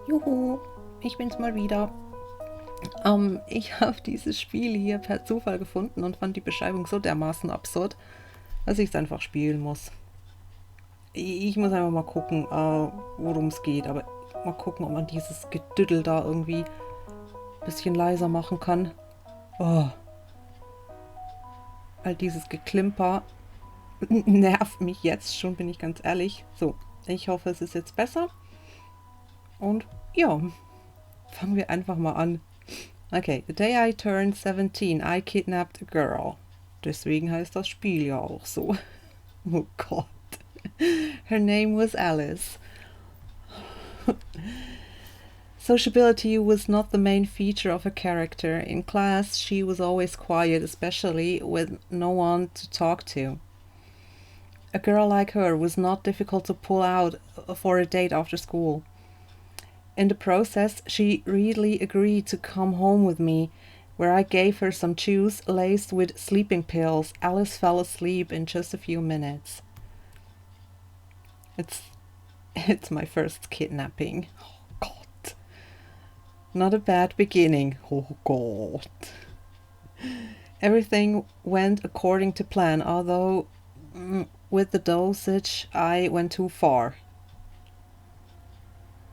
Juhu, ich bin's mal wieder. Ich habe dieses Spiel hier per Zufall gefunden und fand die Beschreibung so dermaßen absurd, dass ich es einfach spielen muss. Ich muss einfach mal gucken, worum es geht, aber mal gucken, ob man dieses Gedüdel da irgendwie ein bisschen leiser machen kann. Oh, all dieses Geklimper nervt mich jetzt schon, bin ich ganz ehrlich. So, ich hoffe, es ist jetzt besser. Und ja, fangen wir einfach mal an. Okay, the day I turned 17, I kidnapped a girl. Deswegen heißt das Spiel ja auch so. Oh Gott. Her name was Alice. Sociability was not the main feature of her character. In class, she was always quiet, especially with no one to talk to. A girl like her was not difficult to pull out for a date after school. In the process, she readily agreed to come home with me, where I gave her some chews laced with sleeping pills. Alice fell asleep in just a few minutes. It's my first kidnapping. Oh God. Not a bad beginning. Oh God. Everything went according to plan, although with the dosage I went too far.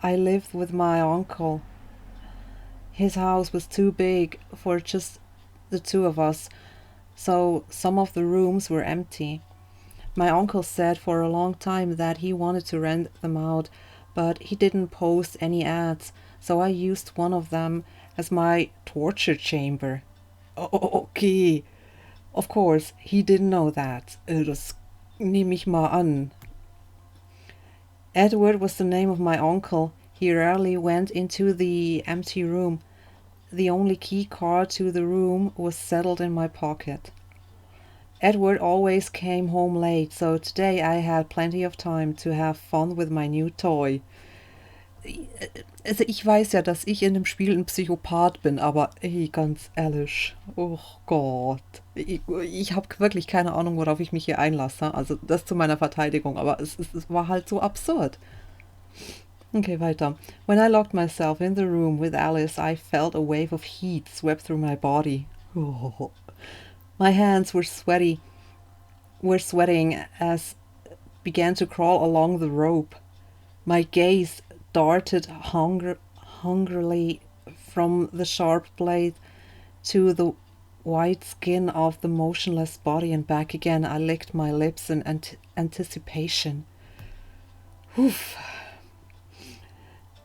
I lived with my uncle. His house was too big for just the two of us, so some of the rooms were empty. My uncle said for a long time that he wanted to rent them out, but he didn't post any ads, so I used one of them as my torture chamber. Okay, of course, he didn't know that. Das nehme ich mal an. Edward was the name of my uncle. He rarely went into the empty room. The only key card to the room was settled in my pocket. Edward always came home late, so today I had plenty of time to have fun with my new toy. Also ich weiß ja, dass ich in dem Spiel ein Psychopath bin, aber ey, ganz ehrlich, oh Gott. Ich habe wirklich keine Ahnung, worauf ich mich hier einlasse. Also das zu meiner Verteidigung, aber es war halt so absurd. Okay, weiter. When I locked myself in the room with Alice, I felt a wave of heat swept through my body. Oh. My hands were sweating as began to crawl along the rope. My gaze darted hungrily from the sharp blade to the white skin of the motionless body and back again. I licked my lips in anticipation. Oof.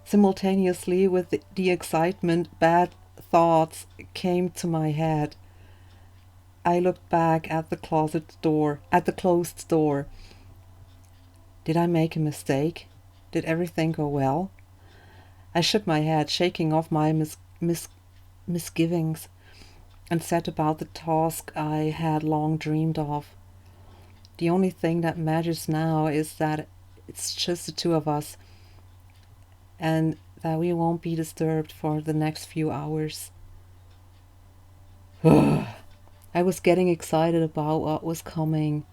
Simultaneously with the excitement, bad thoughts came to my head. I looked back at the closed door. Did I make a mistake? Did everything go well? I shook my head, shaking off my misgivings, and set about the task I had long dreamed of. The only thing that matters now is that it's just the two of us, and that we won't be disturbed for the next few hours. I was getting excited about what was coming.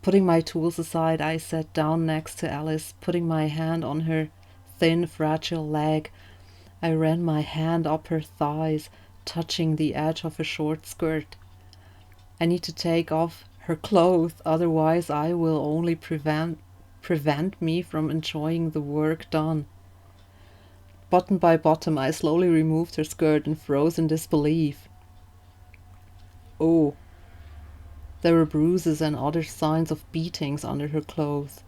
Putting my tools aside, I sat down next to Alice, putting my hand on her thin, fragile leg. I ran my hand up her thighs, touching the edge of her short skirt. I need to take off her clothes, otherwise I will only prevent me from enjoying the work done. Bottom by bottom, I slowly removed her skirt and froze in disbelief. Oh, there were bruises and other signs of beatings under her clothes.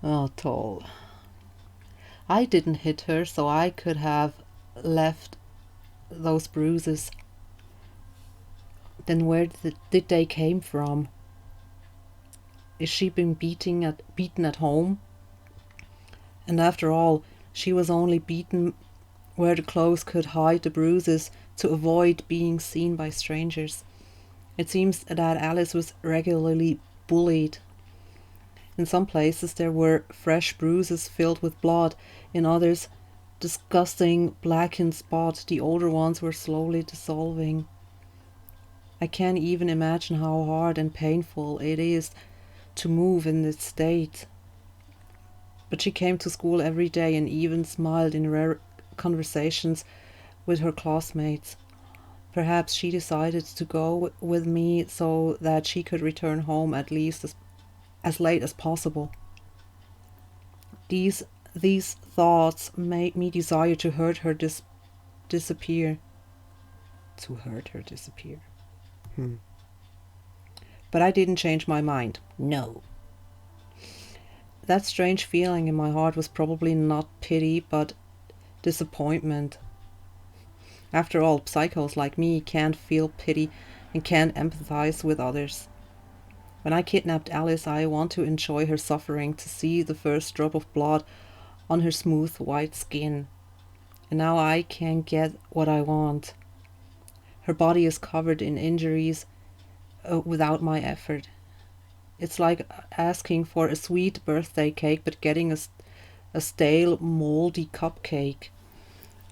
Oh, toll. I didn't hit her, so I could have left those bruises. Then where did they came from? Is she been beaten at home? And after all, she was only beaten where the clothes could hide the bruises to avoid being seen by strangers. It seems that Alice was regularly bullied. In some places there were fresh bruises filled with blood, in others disgusting blackened spots. The older ones were slowly dissolving. I can't even imagine how hard and painful it is to move in this state. but she came to school every day and even smiled in rare conversations with her classmates. Perhaps she decided to go with me so that she could return home at least as late as possible. These thoughts made me desire to hurt her disappear. To hurt her disappear. But I didn't change my mind. No. That strange feeling in my heart was probably not pity, but disappointment. After all, psychos like me can't feel pity and can't empathize with others. When I kidnapped Alice, I want to enjoy her suffering, to see the first drop of blood on her smooth white skin. And now I can get what I want. Her body is covered in injuries without my effort. It's like asking for a sweet birthday cake but getting a stale, moldy cupcake.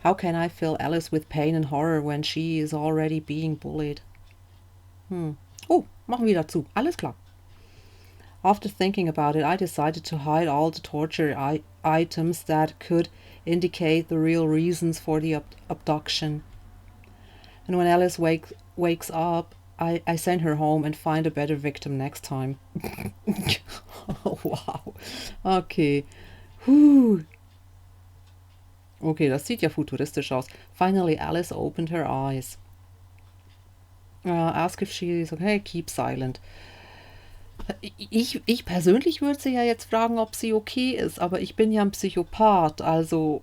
How can I fill Alice with pain and horror when she is already being bullied? Oh, machen wieder zu. Alles klar. After thinking about it, I decided to hide all the torture items that could indicate the real reasons for the abduction. And when Alice wakes up, I send her home and find a better victim next time. Oh, wow. Okay. Okay, das sieht ja futuristisch aus. Finally, Alice opened her eyes. Ask if she is okay, keep silent. Ich persönlich würde sie ja jetzt fragen, ob sie okay ist, aber ich bin ja ein Psychopath, also...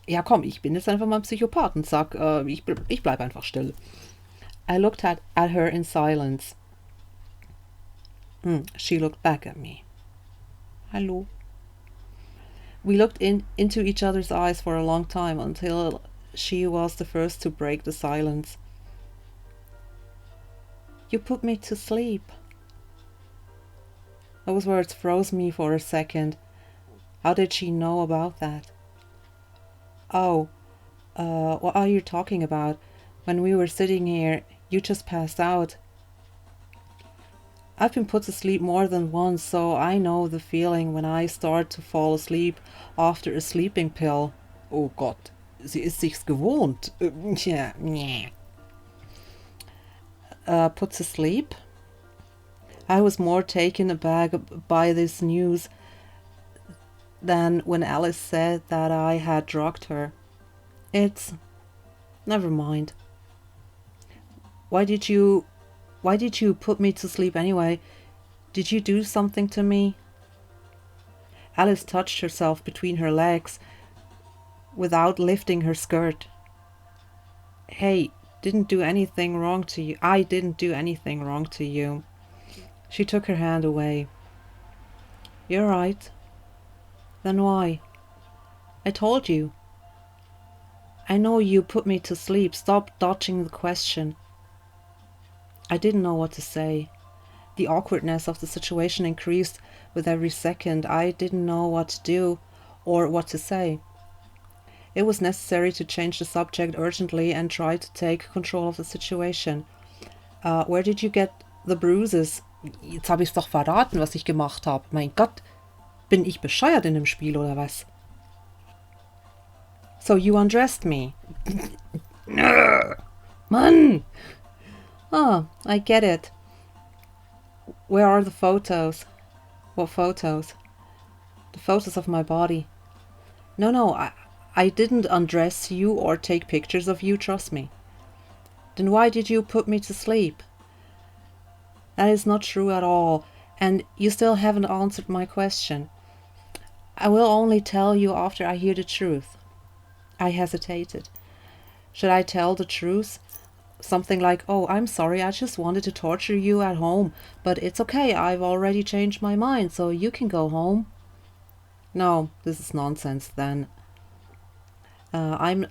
Ja komm, ich bin jetzt einfach mal ein Psychopath und sag, ich bleib einfach still. I looked at her in silence. She looked back at me. Hallo. We looked into each other's eyes for a long time until she was the first to break the silence. You put me to sleep. Those words froze me for a second. How did she know about that? Oh, what are you talking about? When we were sitting here, you just passed out. I've been put to sleep more than once, so I know the feeling when I start to fall asleep after a sleeping pill. Oh Gott, sie ist sich's gewohnt. Put to sleep? I was more taken aback by this news than when Alice said that I had drugged her. Never mind. Why did you put me to sleep anyway? Did you do something to me? Alice touched herself between her legs without lifting her skirt. Hey, didn't do anything wrong to you. I didn't do anything wrong to you. She took her hand away. You're right. Then why? I told you. I know you put me to sleep. Stop dodging the question. I didn't know what to say. The awkwardness of the situation increased with every second. I didn't know what to do or what to say. It was necessary to change the subject urgently and try to take control of the situation. Where did you get the bruises? Jetzt habe ich's doch verraten, was ich gemacht habe. Mein Gott, bin ich bescheuert in dem Spiel oder was? So you undressed me. Mann! Oh, I get it. Where are the photos? What photos? The photos of my body. No, I didn't undress you or take pictures of you, trust me. Then why did you put me to sleep? That is not true at all, and you still haven't answered my question. I will only tell you after I hear the truth. I hesitated. Should I tell the truth? Something like, oh, I'm sorry, I just wanted to torture you at home, but it's okay, I've already changed my mind, so you can go home. No, this is nonsense then. I'm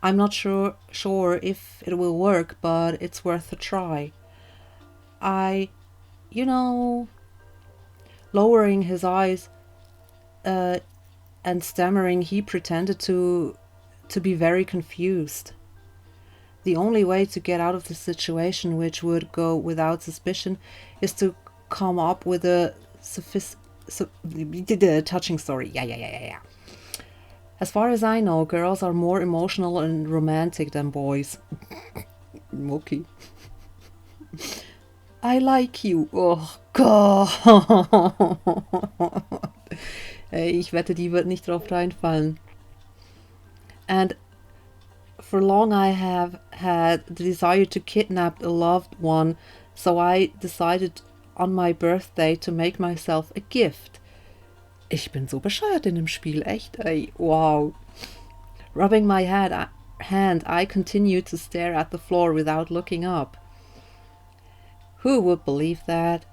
not sure if it will work, but it's worth a try. Lowering his eyes and stammering, he pretended to be very confused. The only way to get out of the situation, which would go without suspicion, is to come up with a So we did a touching story. Yeah. As far as I know, girls are more emotional and romantic than boys. Okay. I like you. Oh Gott. Ey, ich wette, die wird nicht drauf reinfallen. And for long I have had the desire to kidnap a loved one, so I decided on my birthday to make myself a gift. Ich bin so bescheuert in dem Spiel, echt, ey, wow. Rubbing my hand, I continued to stare at the floor without looking up. Who would believe that?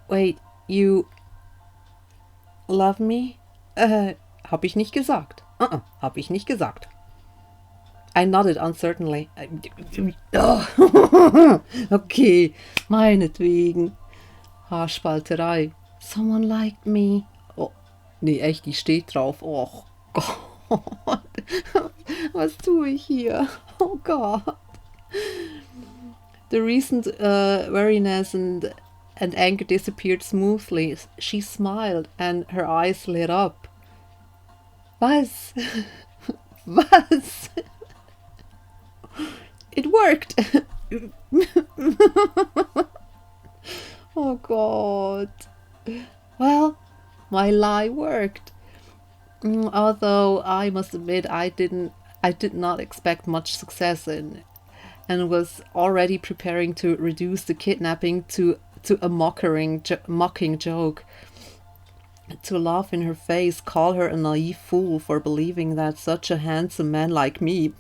Wait, you love me? Hab ich nicht gesagt. Hab ich nicht gesagt. I nodded uncertainly. Okay, meinetwegen. Haarspalterei. Someone liked me. Oh, nee, echt, die steht drauf. Oh Gott. Was tue ich hier? Oh Gott. The recent weariness and anger disappeared smoothly. She smiled and her eyes lit up. Was? Was? It worked! Oh God. Well, my lie worked. Although I must admit I did not expect much success in, and was already preparing to reduce the kidnapping to a mocking joke. To laugh in her face, call her a naive fool for believing that such a handsome man like me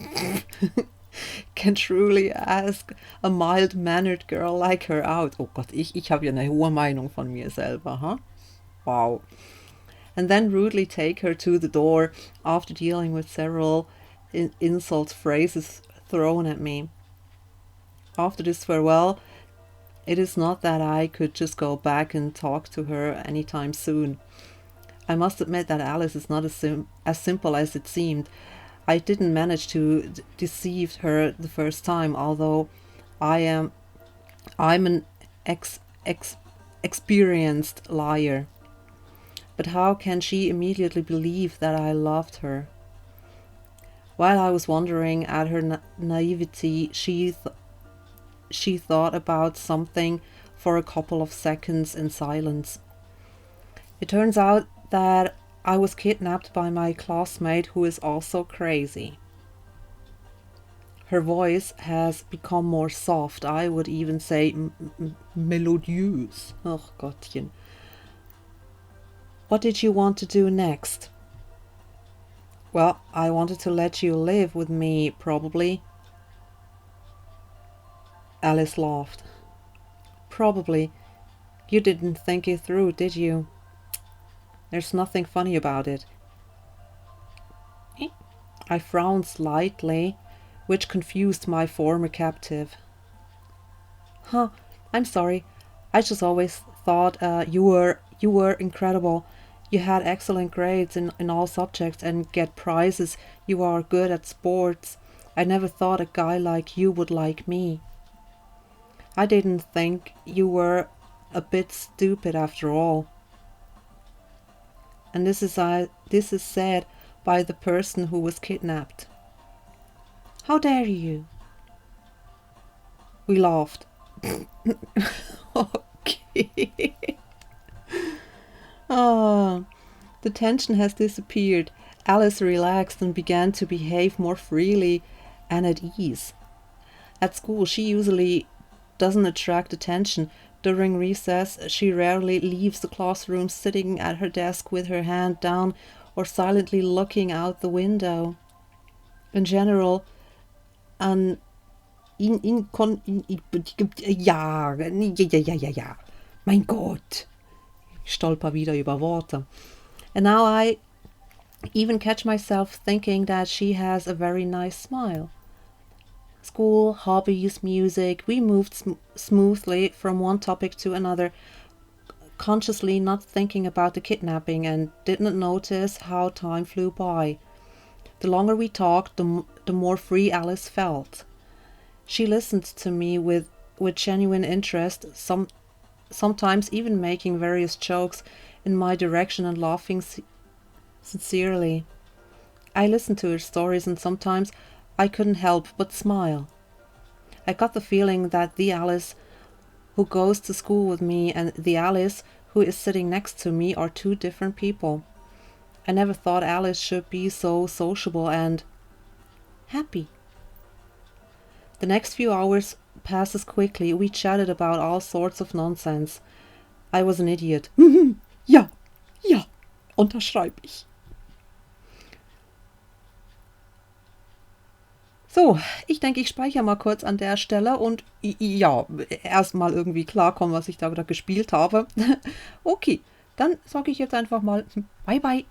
can truly ask a mild-mannered girl like her out. Oh Gott, ich habe ja eine hohe Meinung von mir selber, huh? Wow. And then rudely take her to the door after dealing with several insult phrases thrown at me. After this farewell, it is not that I could just go back and talk to her anytime soon. I must admit that Alice is not as simple as it seemed. I didn't manage to deceive her the first time, although I'm an experienced liar. But how can she immediately believe that I loved her? While I was wondering at her naivety, she thought about something for a couple of seconds in silence. It turns out that I was kidnapped by my classmate who is also crazy. Her voice has become more soft, I would even say melodious. Oh Gottchen. What did you want to do next? Well, I wanted to let you live with me, probably. Alice laughed. Probably. You didn't think it through, did you? There's nothing funny about it. I frowned slightly, which confused my former captive. Huh, I'm sorry. I just always thought you were incredible. You had excellent grades in all subjects and get prizes. You are good at sports. I never thought a guy like you would like me. I didn't think you were a bit stupid after all. And this is said by the person who was kidnapped. How dare you? We laughed. Okay. Oh, the tension has disappeared. Alice relaxed and began to behave more freely and at ease. At school, she usually doesn't attract attention. During recess, she rarely leaves the classroom, sitting at her desk with her hand down or silently looking out the window. In general, ja. Mein Gott. Ich stolper wieder über Worte. And now I even catch myself thinking that she has a very nice smile. School, hobbies, music, we moved smoothly from one topic to another, consciously not thinking about the kidnapping, and did not notice how time flew by. The longer we talked, the more free Alice felt. She listened to me with genuine interest, sometimes even making various jokes in my direction and laughing sincerely. I listened to her stories and sometimes I couldn't help but smile. I got the feeling that the Alice who goes to school with me and the Alice who is sitting next to me are two different people. I never thought Alice should be so sociable and happy. The next few hours passes quickly. We chatted about all sorts of nonsense. I was an idiot. Ja, ja, unterschreibe ich. So, ich denke, ich speichere mal kurz an der Stelle und ja, erstmal irgendwie klarkommen, was ich da wieder gespielt habe. Okay, dann sage ich jetzt einfach mal Bye bye.